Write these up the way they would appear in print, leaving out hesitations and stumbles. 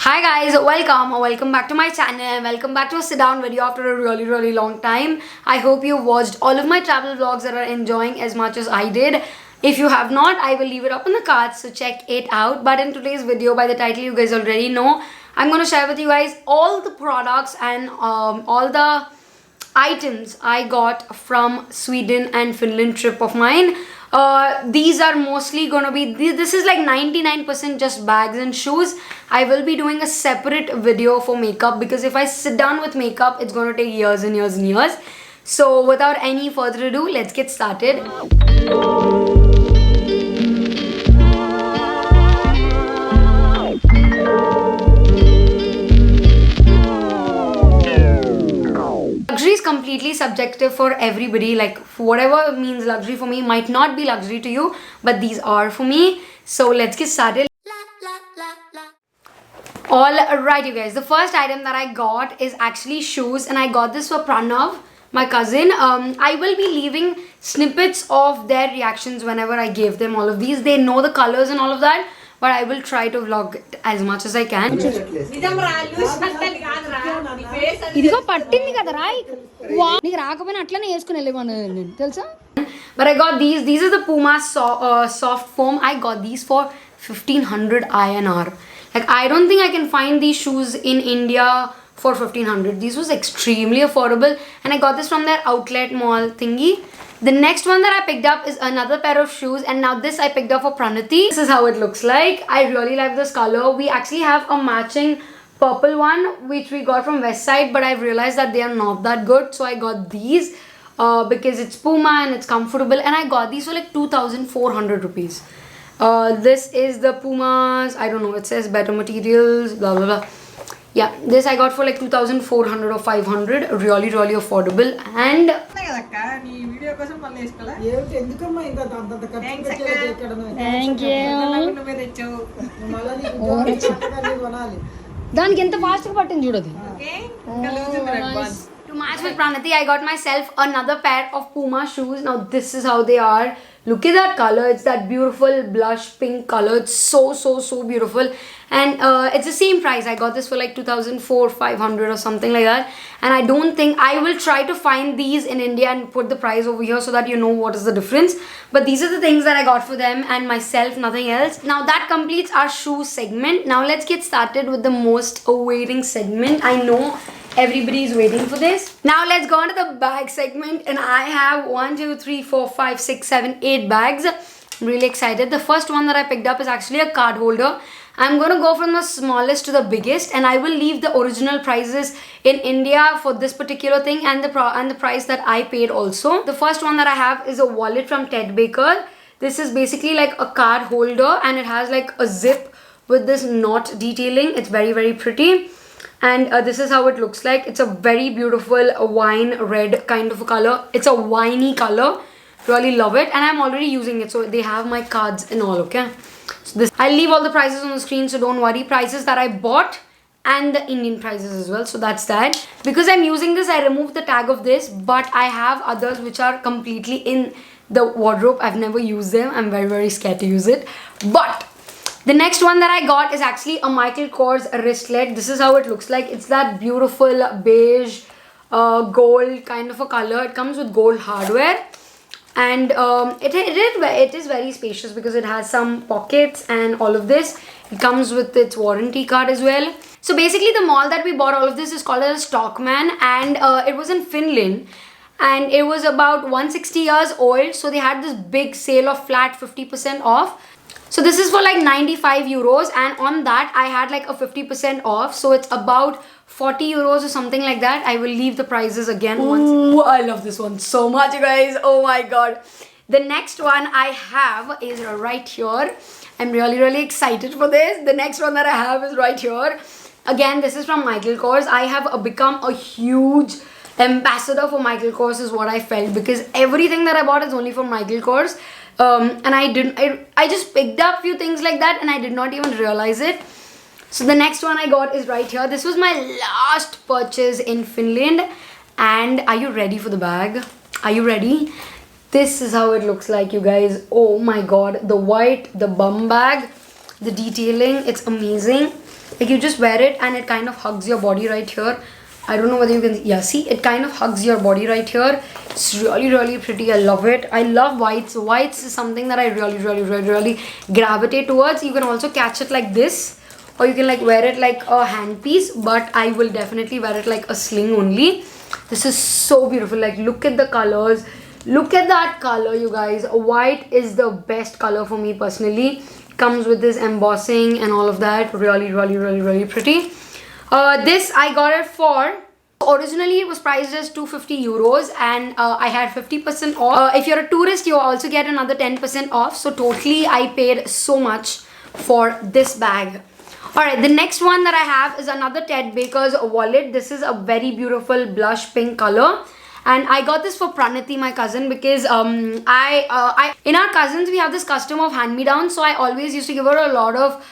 Hi guys, welcome back to my channel and welcome back to a sit down video after a really long time. I hope you watched all of my travel vlogs that are enjoying as much as I did. If you have not, I will leave it up in the cards, so check it out. But in today's video, by the title you guys already know, I'm going to share with you guys all the products and all the items I got from Sweden and Finland trip of mine. These are mostly gonna be, this is like 99% just bags and shoes. I will be doing a separate video for makeup because if I sit down with makeup, it's gonna take years and years and years. So without any further ado, let's get started. Luxury is completely subjective for everybody. Like whatever means luxury for me might not be luxury to you, but these are for me. So let's get started. Alright you guys, the first item that I got is actually shoes, and I got this for Pranav, my cousin. I will be leaving snippets of their reactions whenever I gave them all of these. They know the colors and all of that, but I will try to vlog it as much as I can. But I got these are the Puma soft foam. I got these for 1500 INR. Like I don't think I can find these shoes in India for 1500. These was extremely affordable, and I got this from their outlet mall thingy. The next one that I picked up is another pair of shoes, and now this I picked up for Pranati. This is how it looks like. I really like this color. We actually have a matching purple one which we got from West Side, but I've realized that they are not that good, so I got these because it's Puma and it's comfortable, and I got these for like 2400 rupees. This is the Pumas, I don't know, it says better materials, blah blah blah. Yeah, this I got for like 2400 or 500, really affordable. And thank you. To match with Pranati, I got myself another pair of Puma shoes. Now this is how they are. Look at that color. It's that beautiful blush pink color. It's so beautiful. And it's the same price. I got this for like 2400 or something like that. And I don't think, I will try to find these in India and put the price over here so that you know what is the difference. But these are the things that I got for them and myself, nothing else. Now that completes our shoe segment. Now let's get started with the most awaiting segment. I know everybody is waiting for this. Now let's go on to the bag segment, and I have 1, 2, 3, 4, 5, 6, 7, 8 bags. I'm really excited. The first one that I picked up is actually a card holder. I'm going to go from the smallest to the biggest, and I will leave the original prices in India for this particular thing and the price that I paid also. The first one that I have is a wallet from Ted Baker. This is basically like a card holder, and it has like a zip with this knot detailing. It's very pretty. And this is how it looks like. It's a very beautiful wine red kind of a color. It's a winey color. Really love it, and I'm already using it, so they have my cards and all. Okay, so this, I'll leave all the prices on the screen, so don't worry. Prices that I bought and the Indian prices as well. So that's that. Because I'm using this, I removed the tag of this, but I have others which are completely in the wardrobe. I've never used them. I'm very scared to use it. But the next one that I got is actually a Michael Kors wristlet. This is how it looks like. It's that beautiful beige gold kind of a color. It comes with gold hardware, and it is very spacious because it has some pockets and all of this. It comes with its warranty card as well. So basically the mall that we bought all of this is called as Stockman, and it was in Finland, and it was about 160 years old. So they had this big sale of flat 50% off. So this is for like 95 euros, and on that I had like a 50% off, so it's about 40 euros or something like that. I will leave the prices again. Ooh, I love this one so much, you guys. Oh my god. The next one I have is right here. I'm really excited for this. The next one that I have is right here. Again, this is from Michael Kors. I have become a huge ambassador for Michael Kors is what I felt, because everything that I bought is only from Michael Kors. And I just picked up few things like that, and I did not even realize it. So the next one I got is right here. This was my last purchase in Finland. And are you ready for the bag? Are you ready? This is how it looks like, you guys. Oh my god, the white, the bum bag, the detailing, it's amazing. Like you just wear it and it kind of hugs your body right here. I don't know whether you can, yeah, see, it kind of hugs your body right here. It's really, really pretty. I love it. I love whites. Whites is something that I really gravitate towards. You can also catch it like this, or you can like wear it like a handpiece, but I will definitely wear it like a sling only. This is so beautiful. Like, look at the colors. Look at that color, you guys. White is the best color for me personally. Comes with this embossing and all of that. Really pretty. This I got it for, originally it was priced as 250 euros, and I had 50% off. If you're a tourist, you also get another 10% off. So totally I paid so much for this bag. Alright, the next one that I have is another Ted Baker's wallet. This is a very beautiful blush pink color. And I got this for Pranati, my cousin, because in our cousins we have this custom of hand-me-down. So I always used to give her a lot of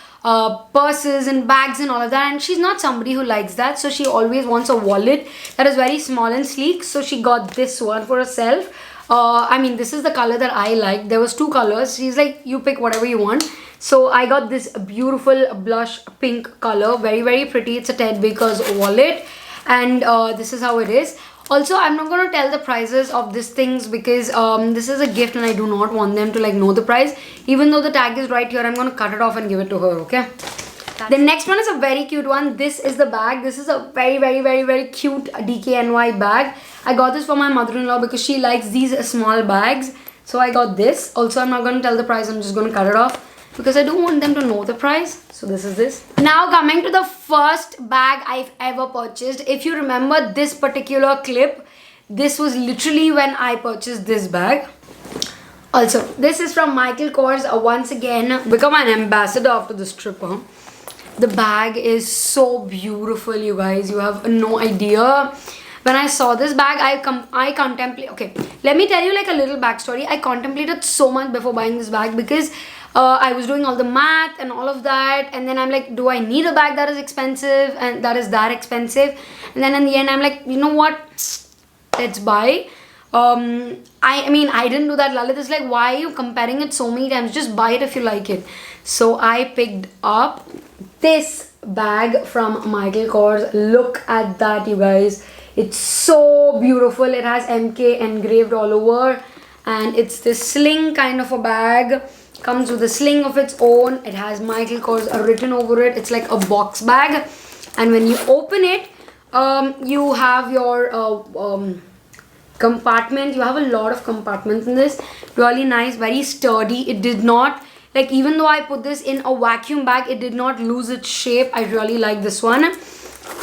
purses and bags and all of that, and she's not somebody who likes that, so she always wants a wallet that is very small and sleek. So she got this one for herself. I mean, this is the color that I like. There was two colors. She's like, you pick whatever you want. So I got this beautiful blush pink color, very pretty. It's a Ted Baker's wallet, and this is how it is. Also, I'm not going to tell the prices of these things because this is a gift and I do not want them to like know the price. Even though the tag is right here, I'm going to cut it off and give it to her, okay? The next one is a very cute one. This is the bag. This is a very cute DKNY bag. I got this for my mother-in-law because she likes these small bags. So I got this. Also, I'm not going to tell the price. I'm just going to cut it off because I don't want them to know the price. So this is this. Now coming to the first bag I've ever purchased. If you remember this particular clip, this was literally when I purchased this bag. Also, this is from Michael Kors. Once again, become an ambassador after this trip. Huh? The bag is so beautiful, you guys. You have no idea. When I saw this bag, I contemplate. Okay, let me tell you like a little backstory. I contemplated so much before buying this bag because I was doing all the math and all of that, and then I'm like, do I need a bag that is expensive and that is that expensive? And then in the end, I'm like, you know what? Let's buy. I mean, I didn't do that. Lalit is like, why are you comparing it so many times? Just buy it if you like it. So I picked up this bag from Michael Kors. Look at that, you guys. It's so beautiful. It has MK engraved all over, and it's this sling kind of a bag. Comes with a sling of its own. It has Michael Kors written over it. It's like a box bag, and when you open it, you have your compartment. You have a lot of compartments in this. Really nice, very sturdy. It did not, like, even though I put this in a vacuum bag, it did not lose its shape. I really like this one.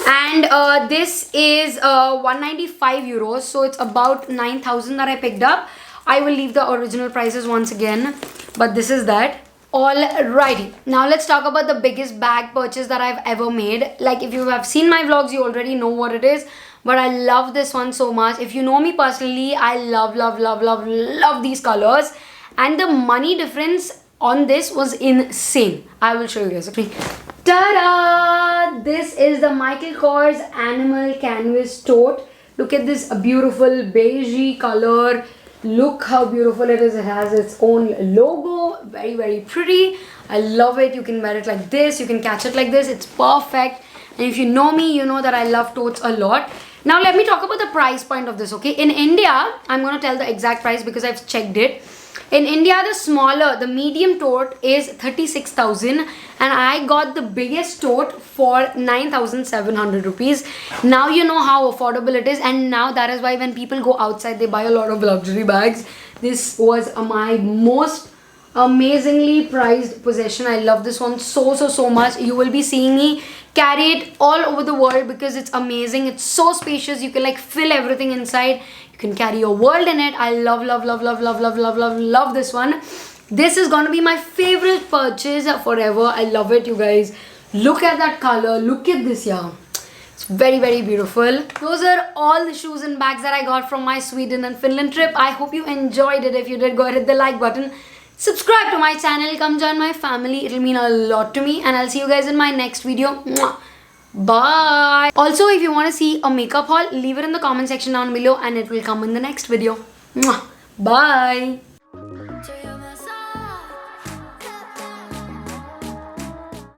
And this is 195 euros, so it's about 9,000 that I picked up. I will leave the original prices once again, but this is that. Alrighty, now let's talk about the biggest bag purchase that I've ever made. Like, if you have seen my vlogs, you already know what it is, but I love this one so much. If you know me personally, I love these colors, and the money difference on this was insane. I will show you guys. Okay. Ta-da! This is the Michael Kors Animal Canvas Tote. Look at this beautiful beigey color. Look how beautiful it is. It has its own logo. Very pretty. I love it. You can wear it like this. You can catch it like this. It's perfect. And if you know me, you know that I love totes a lot. Now let me talk about the price point of this, okay? In India, I'm going to tell the exact price because I've checked it. In India, the medium tote is 36,000, and I got the biggest tote for 9,700 rupees. Now you know how affordable it is, and now that is why when people go outside, they buy a lot of luxury bags. This was my most amazingly prized possession. I love this one so much. You will be seeing me carry it all over the world because it's amazing. It's so spacious. You can like fill everything inside. You can carry your world in it. I love this one. This is going to be my favorite purchase forever. I love it, you guys. Look at that color. Look at this, yeah. It's very beautiful. Those are all the shoes and bags that I got from my Sweden and Finland trip. I hope you enjoyed it. If you did, go ahead, hit the like button. Subscribe to my channel. Come join my family. It'll mean a lot to me. And I'll see you guys in my next video. Mwah. Bye. Also, if you want to see a makeup haul, leave it in the comment section down below and it will come in the next video. Mwah. Bye.